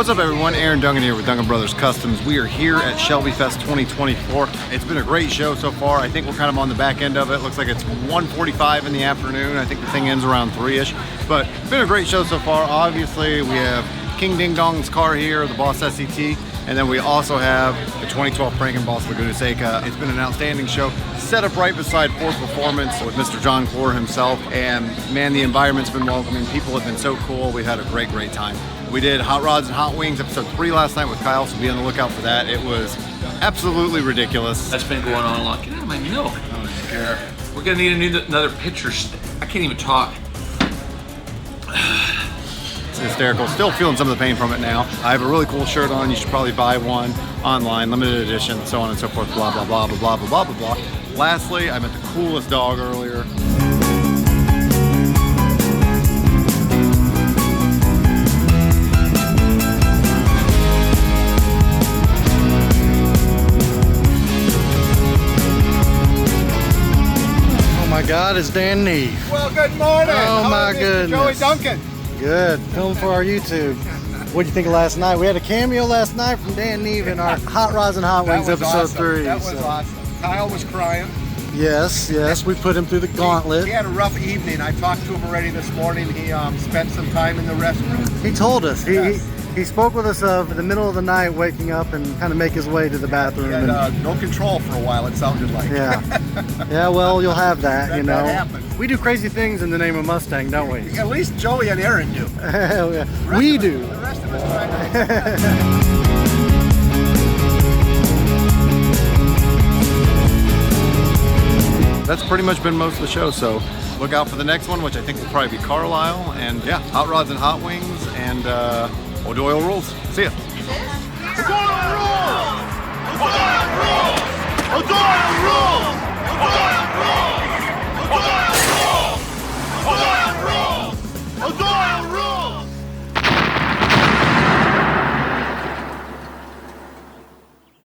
What's up everyone, Aaron Duncan here with Duncan Brothers Customs. We are here at Shelbyfest 2024. It's been a great show so far. I think we're kind of on the back end of it. Looks like it's 1:45 in the afternoon. I think the thing ends around 3-ish. But it's been a great show so far. Obviously we have King Ding Dong's car here, the Boss SCT. And then we also have the 2012 FrankenBoss Laguna Seca. It's been an outstanding show. Set up right beside Ford Performance with Mr. John Clore himself. And man, the environment's been welcoming. People have been so cool. We've had a great time. We did Hot Rods and Hot Wings episode 3 last night with Kyle, so be on the lookout for that. It was absolutely ridiculous. That's been going on a lot. Get out of my milk. I don't care. We're gonna need another picture. I can't even talk. It's hysterical. Still feeling some of the pain from it now. I have a really cool shirt on. You should probably buy one online, limited edition, so on and so forth, blah, blah, blah, blah, blah, blah, blah, blah. Lastly, I met the coolest dog earlier. Oh my God, it's Dan Neve. Well, good morning. Oh my Joey goodness. Duncan. Good. Film for our YouTube. What do you think of last night? We had a cameo last night from Dan Neve in our Hot Rods and Hot Wings episode awesome. 3. That was awesome. Kyle was crying. Yes, we put him through the gauntlet. He had a rough evening. I talked to him already this morning. He spent some time in the restroom. He told us. Yes. He spoke with us in the middle of the night, waking up and kind of make his way to the bathroom. He had no control for a while, it sounded like. Yeah. Yeah, well, you'll have that, you know. That happens. We do crazy things in the name of Mustang, don't we? At least Joey and Aaron do. Hell yeah. We do. The rest of us try to... That's pretty much been most of the show, so look out for the next one, which I think will probably be Carlisle. And yeah, Hot Rods and Hot Wings, and O'Doyle rules. See ya. O'Doyle rules! O'Doyle rules! O'Doyle rules! O'Doyle rules!